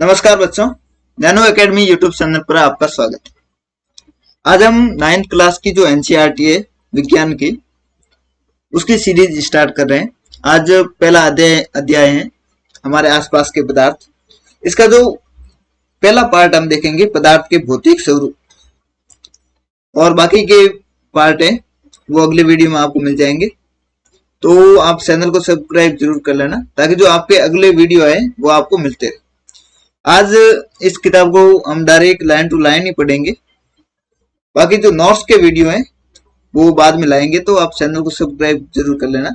नमस्कार बच्चों, nano academy YouTube channel पर आपका स्वागत है। आज हम 9th क्लास की जो एनसीईआरटी है विज्ञान की, उसकी सीरीज स्टार्ट कर रहे हैं। आज पहला अध्याय है हमारे आसपास के पदार्थ। इसका जो पहला पार्ट हम देखेंगे पदार्थ के भौतिक स्वरूप, और बाकी के पार्ट है वो अगले वीडियो में आपको मिल जाएंगे। तो आप चैनल को सब्सक्राइब जरूर कर लेना ताकि जो आपके अगले वीडियो है वो आपको मिलते रहे। आज इस किताब को हम डायरेक्ट लाइन टू लाइन ही पढ़ेंगे, बाकी जो नोट्स के वीडियो हैं वो बाद में लाएंगे। तो आप चैनल को सब्सक्राइब जरूर कर लेना।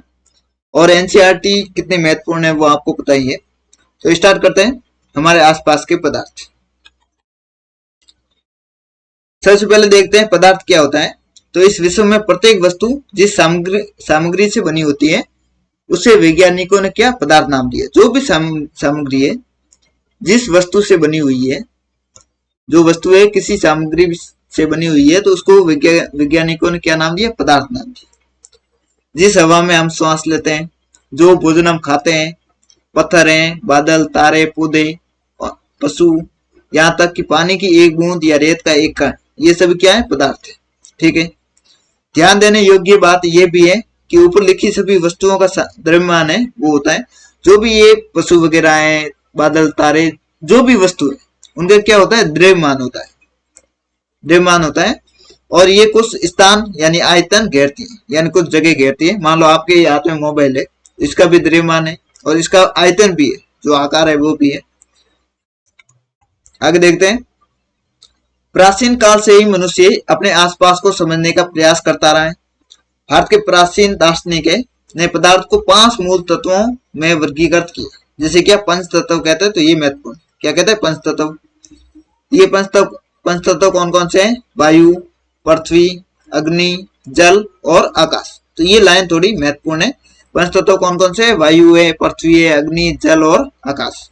और एनसीईआरटी कितने महत्वपूर्ण है वो आपको पता ही है। तो स्टार्ट करते हैं हमारे आसपास के पदार्थ। सबसे पहले देखते हैं पदार्थ क्या होता है। तो इस विश्व में प्रत्येक वस्तु जिस सामग्री से बनी होती है उसे वैज्ञानिकों ने क्या पदार्थ नाम दिया। जो भी सामग्री है, जिस वस्तु से बनी हुई है, जो वस्तु है किसी सामग्री से बनी हुई है, तो उसको वैज्ञानिकों ने क्या नाम दिया? पदार्थ नाम दिया। जिस हवा में हम सांस लेते हैं, जो भोजन हम खाते हैं, पत्थर हैं, बादल, तारे, पौधे, पशु, यहाँ तक कि पानी की एक बूंद या रेत का एक कण, ये सब क्या है? पदार्थ है। ठीक है। ध्यान देने योग्य बात यह भी है कि ऊपर लिखी सभी वस्तुओं का द्रव्यमान है वो होता है। जो भी ये पशु वगैरह है, बादल, तारे, जो भी वस्तु है, उनका क्या होता है? द्रव्यमान होता है। द्रव्यमान होता है। और ये कुछ स्थान यानी आयतन घेरती है, यानी कुछ जगह घेरती है। मान लो आपके हाथ में मोबाइल है, इसका भी द्रव्यमान है और इसका आयतन भी है, जो आकार है वो भी है। आगे देखते हैं। प्राचीन काल से ही मनुष्य अपने आसपास को समझने का प्रयास करता रहा है। भारत के प्राचीन दार्शनिक ने पदार्थ को 5 मूल तत्वों में वर्गीकृत किया, जैसे क्या पंच तत्व कहते हैं। तो ये महत्वपूर्ण, क्या कहते हैं? पंच तत्व। ये पंच तत्व कौन कौन से हैं? वायु, पृथ्वी, अग्नि, जल और आकाश। तो ये लाइन थोड़ी महत्वपूर्ण है। पंच तत्व कौन कौन से हैं? वायु है, पृथ्वी है, अग्नि, जल और आकाश।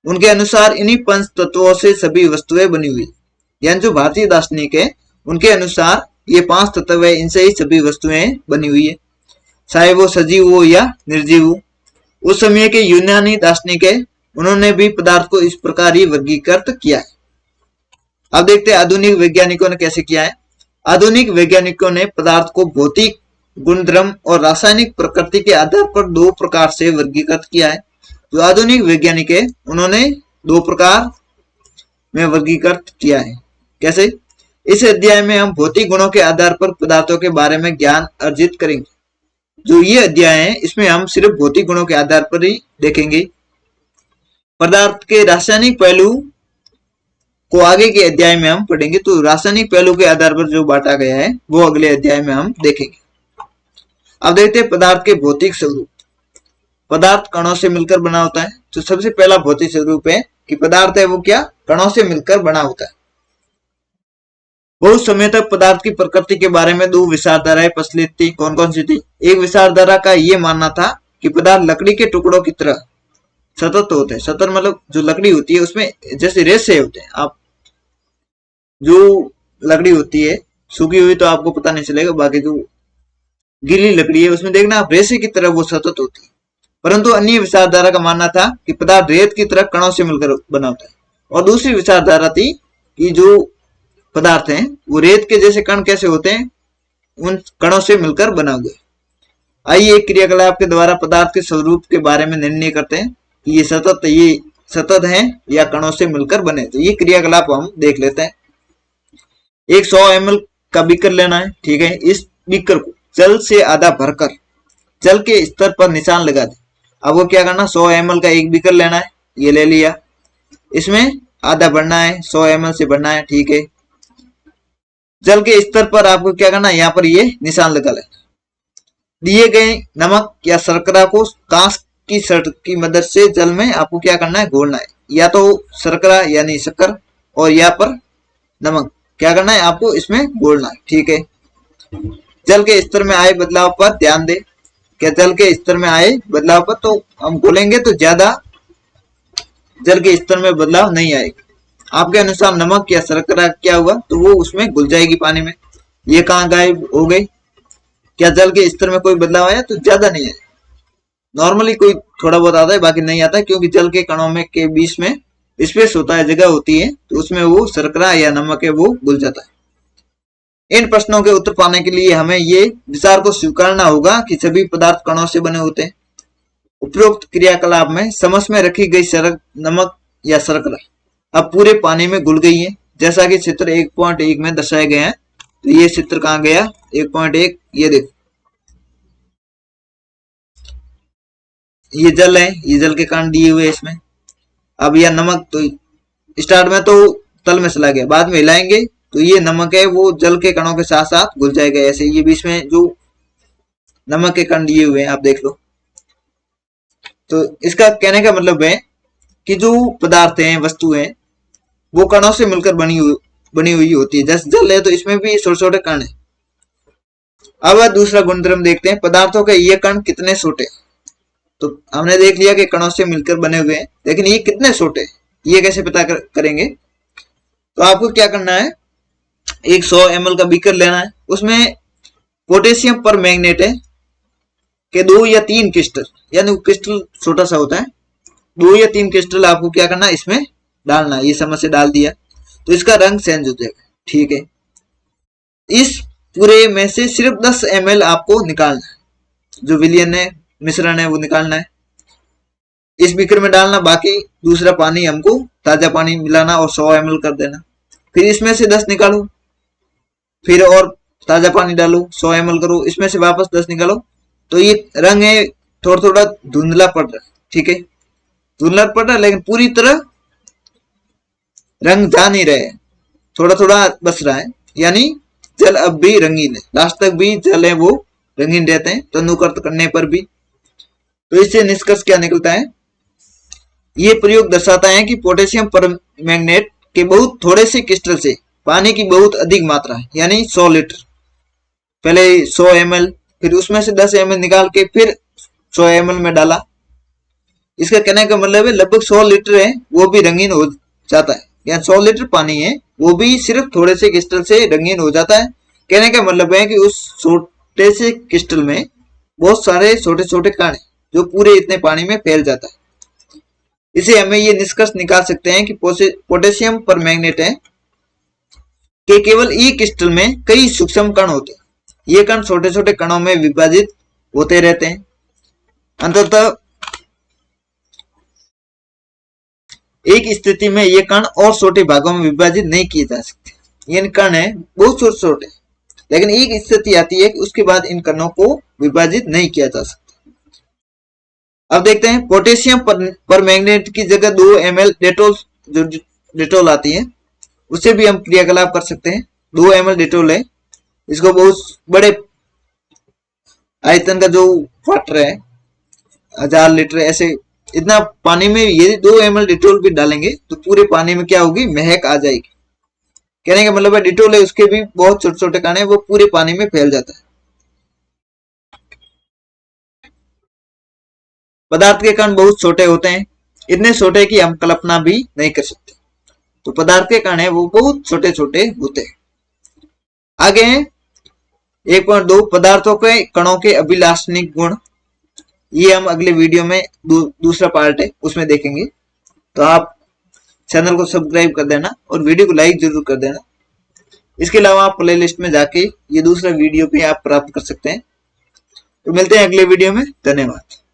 उनके अनुसार इन्हीं पंच तत्वों से सभी वस्तुएं बनी हुई, यानी जो भारतीय दार्शनिक है उनके अनुसार ये 5 तत्व है, इनसे ही सभी वस्तुएं बनी हुई है, चाहे वो सजीव हो या निर्जीव हो। उस समय के यूनानी दार्शनिक है, उन्होंने भी पदार्थ को इस प्रकार ही वर्गीकृत किया है। अब देखते हैं आधुनिक वैज्ञानिकों ने कैसे किया है। आधुनिक वैज्ञानिकों ने पदार्थ को भौतिक गुणधर्म और रासायनिक प्रकृति के आधार पर 2 प्रकार से वर्गीकृत किया है। जो आधुनिक वैज्ञानिक है उन्होंने 2 प्रकार में वर्गीकृत किया है। कैसे? इस अध्याय में हम भौतिक गुणों के आधार पर पदार्थों के बारे में ज्ञान अर्जित करेंगे। जो ये अध्याय है इसमें हम सिर्फ भौतिक गुणों के आधार पर ही देखेंगे। पदार्थ के रासायनिक पहलू को आगे के अध्याय में हम पढ़ेंगे। तो रासायनिक पहलू के आधार पर जो बांटा गया है वो अगले अध्याय में हम देखेंगे। अब देखते हैं पदार्थ के भौतिक स्वरूप। पदार्थ कणों से मिलकर बना होता है। तो सबसे पहला भौतिक स्वरूप है कि पदार्थ है वो क्या? कणों से मिलकर बना होता है। बहुत समय तक पदार्थ की प्रकृति के बारे में 2 विचारधाराएं प्रचलित थी। कौन कौन सी थी? एक विचारधारा का ये मानना था कि पदार्थ लकड़ी के टुकड़ों की तरह सतत होते हैं। सतत मतलब जो लकड़ी होती है उसमें जैसे रेशे होते हैं। आप जो लकड़ी होती है सूखी हुई तो आपको पता नहीं चलेगा, बाकी जो गीली लकड़ी है उसमें देखना आप रेशे की तरह वो सतत होती है। परंतु अन्य विचारधारा का मानना था कि पदार्थ रेत की तरह कणों से मिलकर बना होता है। और दूसरी विचारधारा थी कि जो पदार्थ हैं वो रेत के जैसे कण कैसे होते हैं? उन कणों से मिलकर बना हुए। आइए एक क्रियाकलाप के द्वारा पदार्थ के स्वरूप के बारे में निर्णय करते हैं कि ये सतत हैं या कणों से मिलकर बने। तो ये क्रियाकलाप हम देख लेते हैं। एक 100 ml का बीकर लेना है। ठीक है। इस बीकर को जल से आधा भरकर जल के स्तर पर निशान लगा दें। अब वो क्या करना? 100 ml का एक बीकर लेना है, ये ले लिया। इसमें आधा भरना है, 100 ml से भरना है। ठीक है। जल के स्तर पर आपको क्या करना है? यहाँ पर ये निशान लगा लेना। दिए गए नमक या शर्करा को कांच की शर्ट की मदद से जल में आपको क्या करना है? घोलना है। या तो शर्करा यानी शक्कर और यहाँ पर नमक क्या करना है? आपको इसमें घोलना है। ठीक है। जल के स्तर में आए बदलाव पर ध्यान दें। क्या जल के स्तर में आए बदलाव पर तो हम घोलेंगे तो ज्यादा जल के स्तर में बदलाव नहीं आएगा। आपके अनुसार नमक या शर्करा क्या हुआ? तो वो उसमें घुल जाएगी पानी में। ये कहाँ गायब हो गई? क्या जल के स्तर में कोई बदलाव आया? तो ज्यादा नहीं आया। नॉर्मली कोई थोड़ा बहुत आता है, बाकी नहीं आता है, क्योंकि जल के कणों में के बीच में स्पेस होता है, जगह होती है, तो उसमें वो शर्करा या नमक है वो घुल जाता है। इन प्रश्नों के उत्तर पाने के लिए हमें ये विचार को स्वीकारना होगा कि सभी पदार्थ कणों से बने होते हैं। उपरोक्त क्रियाकलाप में समझ में रखी गई नमक या शर्करा अब पूरे पानी में घुल गई है, जैसा कि चित्र 1.1 में दर्शाए गए हैं। तो ये चित्र कहाँ गया, 1.1, ये देखो, ये जल है, ये जल के कण दिए हुए इसमें। अब यह नमक तो स्टार्ट में तो तल में चला गया, बाद में हिलाएंगे तो ये नमक है वो जल के कणों के साथ साथ घुल जाएगा। ऐसे ये बीच में जो नमक के कण दिए हुए हैं आप देख लो। तो इसका कहने का मतलब है कि जो पदार्थ हैं, वस्तु हैं, वो कणों से मिलकर बनी हुई होती है। जैसे जल है तो इसमें भी छोटे छोटे कण है। अब दूसरा गुणधर्म देखते हैं, पदार्थों के ये कण कितने छोटे। तो हमने देख लिया कि कणों से मिलकर बने हुए हैं, लेकिन ये कितने छोटे, ये कैसे पता करेंगे। तो आपको क्या करना है, एक 100 ml का बीकर लेना है, उसमें पोटेशियम पर मैग्नेट है के 2 या 3 क्रिस्टल, यानी क्रिस्टल छोटा सा होता है, 2 या 3 क्रिस्टल आपको क्या करना है, इसमें डालना है। ये समझ से डाल दिया तो इसका रंग चेंज हो जाएगा, ठीक है। इस पूरे में से सिर्फ 10 ml आपको निकालना है, जो विलयन है, मिश्रण है, वो निकालना है, इस बीकर में डालना। बाकी दूसरा पानी हमको ताजा पानी मिलाना और 100 ml कर देना। फिर इसमें से 10 निकालो, फिर और ताजा पानी डालो, 100 ml करो, इसमें से वापस 10 निकालो। तो ये रंग है थोड़ा थोड़ा धुंधला पड़ रहा है, ठीक है, धुंधला पड़ रहा है, लेकिन पूरी तरह रंग जा नहीं रहे, थोड़ा थोड़ा बस रहा है, यानी जल अब भी रंगीन है, लास्ट तक भी जल है वो रंगीन रहते हैं तनुकर्त करने पर भी। तो इससे निष्कर्ष क्या निकलता है, ये प्रयोग दर्शाता है कि पोटेशियम परमैंगनेट के बहुत थोड़े से क्रिस्टल से पानी की बहुत अधिक मात्रा है, यानी 100 लीटर, पहले 100 ml, फिर उसमें से 10 ml निकाल के फिर 100 ml में डाला। इसका कहने का मतलब है लगभग 100 लीटर है वो भी रंगीन हो जाता है, या 100 लीटर पानी है वो भी सिर्फ थोड़े से क्रिस्टल से रंगीन हो जाता है। कहने का मतलब है कि उस छोटे से क्रिस्टल में बहुत सारे छोटे छोटे कण हैं जो पूरे इतने पानी में फैल जाता है। इसे हमें ये निष्कर्ष निकाल सकते हैं कि पोटेशियम परमैंगनेट है कि केवल एक क्रिस्टल में कई सूक्ष्म कण होते हैं। ये कण छोटे छोटे कणों में विभाजित होते रहते हैं। अंततः एक स्थिति में ये कण और छोटे भागों में विभाजित नहीं किए जा सकते। ये कण है बहुत छोटे छोटे, लेकिन एक स्थिति आती है कि उसके बाद इन कणों को विभाजित नहीं किया जा सकता। अब देखते हैं पोटेशियम परमैंगनेट की जगह 2 ml डेटोल, जो डेटोल आती है, उससे भी हम क्रियाकलाप कर सकते हैं। 2 ml डेटोल है, इसको बहुत बड़े आयतन का जो वाटर है, 1000 लीटर, ऐसे इतना पानी में यदि 2 ml डेटोल भी डालेंगे तो पूरे पानी में क्या होगी, महक आ जाएगी। कहने का मतलब है डेटोल है उसके भी बहुत छोटे छोटे कण है वो पूरे पानी में फैल जाता है। पदार्थ के कण बहुत छोटे होते हैं, इतने छोटे कि हम कल्पना भी नहीं कर सकते। तो पदार्थ के कण है वो बहुत छोटे छोटे होते हैं। आगे हैं 1.2 पदार्थों के कणों के अभिलाषणिक गुण। ये हम अगले वीडियो में दूसरा पार्ट है उसमें देखेंगे। तो आप चैनल को सब्सक्राइब कर देना और वीडियो को लाइक जरूर कर देना। इसके अलावा आप प्लेलिस्ट में जाके ये दूसरा वीडियो भी आप प्राप्त कर सकते हैं। तो मिलते हैं अगले वीडियो में, धन्यवाद।